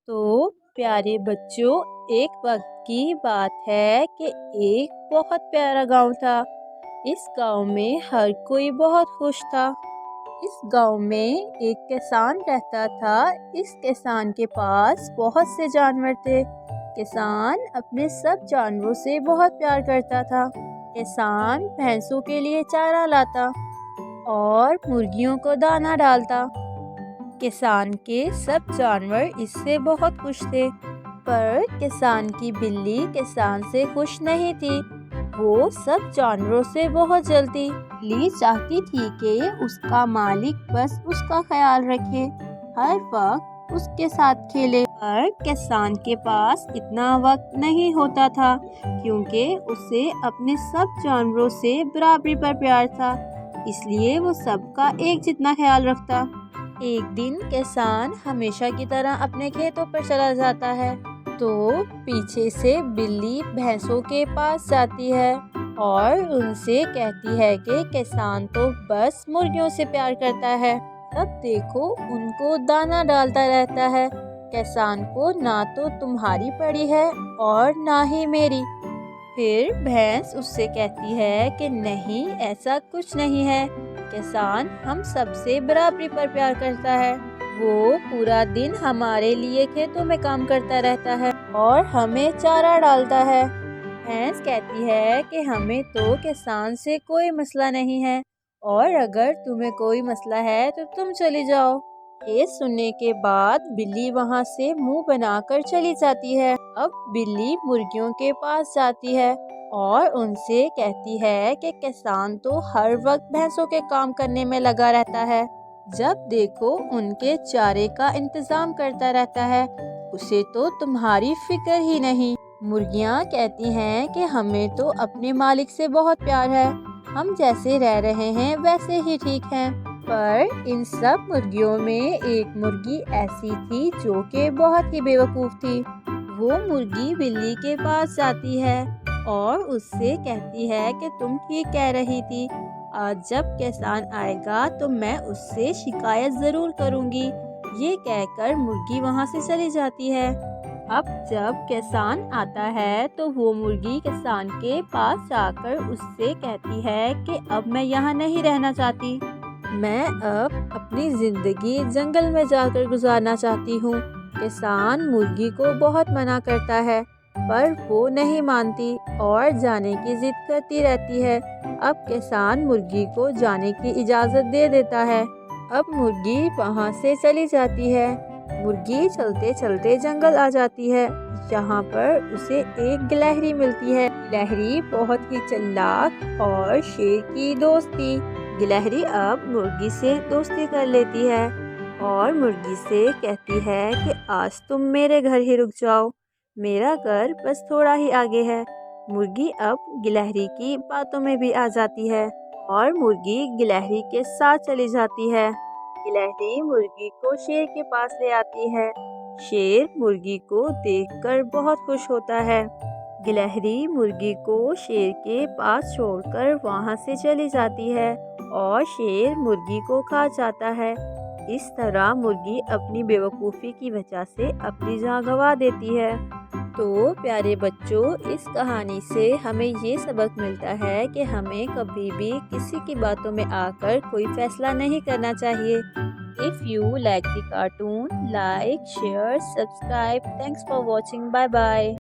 तो प्यारे बच्चों, एक वक्त की बात है कि एक बहुत प्यारा गांव था। इस गांव में हर कोई बहुत खुश था। इस गांव में एक किसान रहता था। इस किसान के पास बहुत से जानवर थे। किसान अपने सब जानवरों से बहुत प्यार करता था। किसान भैंसों के लिए चारा लाता और मुर्गियों को दाना डालता। किसान के सब जानवर इससे बहुत खुश थे, पर किसान की बिल्ली किसान से खुश नहीं थी। वो सब जानवरों से बहुत जलती। बिल्ली चाहती थी कि उसका मालिक बस उसका ख्याल रखे, हर वक्त उसके साथ खेले। पर किसान के पास इतना वक्त नहीं होता था, क्योंकि उसे अपने सब जानवरों से बराबरी पर प्यार था, इसलिए वो सबका एक जितना ख्याल रखता। एक दिन किसान हमेशा की तरह अपने खेतों पर चला जाता है, तो पीछे से बिल्ली भैंसों के पास जाती है और उनसे कहती है कि किसान तो बस मुर्गियों से प्यार करता है। तब देखो उनको दाना डालता रहता है। किसान को ना तो तुम्हारी पड़ी है और ना ही मेरी। फिर भैंस उससे कहती है कि नहीं, ऐसा कुछ नहीं है। किसान हम सबसे बराबरी पर प्यार करता है। वो पूरा दिन हमारे लिए खेतों में काम करता रहता है और हमें चारा डालता है। भैंस कहती है कि हमें तो किसान से कोई मसला नहीं है, और अगर तुम्हें कोई मसला है तो तुम चली जाओ। ये सुनने के बाद बिल्ली वहाँ से मुंह बनाकर चली जाती है। अब बिल्ली मुर्गियों के पास जाती है और उनसे कहती है कि किसान तो हर वक्त भैंसों के काम करने में लगा रहता है। जब देखो उनके चारे का इंतजाम करता रहता है, उसे तो तुम्हारी फिक्र ही नहीं। मुर्गियाँ कहती हैं कि हमें तो अपने मालिक से बहुत प्यार है, हम जैसे रह रहे हैं वैसे ही ठीक हैं। पर इन सब मुर्गियों में एक मुर्गी ऐसी थी जो कि बहुत ही बेवकूफ़ थी। वो मुर्गी बिल्ली के पास जाती है और उससे कहती है कि तुम ठीक कह रही थी, आज जब किसान आएगा तो मैं उससे शिकायत ज़रूर करूँगी। ये कहकर मुर्गी वहाँ से चली जाती है। अब जब किसान आता है तो वो मुर्गी किसान के पास जाकर उससे कहती है कि अब मैं यहाँ नहीं रहना चाहती, मैं अब अपनी ज़िंदगी जंगल में जाकर गुजारना चाहती हूँ। किसान मुर्गी को बहुत मना करता है, पर वो नहीं मानती और जाने की जिद करती रहती है। अब किसान मुर्गी को जाने की इजाज़त दे देता है। अब मुर्गी वहाँ से चली जाती है। मुर्गी चलते चलते जंगल आ जाती है, जहाँ पर उसे एक गिलहरी मिलती है। गिलहरी बहुत ही चालाक और शेर की दोस्त थी। गिलहरी अब मुर्गी से दोस्ती कर लेती है और मुर्गी से कहती है कि आज तुम मेरे घर ही रुक जाओ, मेरा घर बस थोड़ा ही आगे है। मुर्गी अब गिलहरी की बातों में भी आ जाती है और मुर्गी गिलहरी के साथ चली जाती है। गिलहरी मुर्गी को शेर के पास ले आती है। शेर मुर्गी को देखकर बहुत खुश होता है। गिलहरी मुर्गी को शेर के पास छोड़कर वहाँ से चली जाती है और शेर मुर्गी को खा जाता है। इस तरह मुर्गी अपनी बेवकूफ़ी की वजह से अपनी जान गंवा देती है। तो प्यारे बच्चों, इस कहानी से हमें ये सबक मिलता है कि हमें कभी भी किसी की बातों में आकर कोई फैसला नहीं करना चाहिए। If you like the cartoon, like, share, subscribe. Thanks for watching. Bye bye.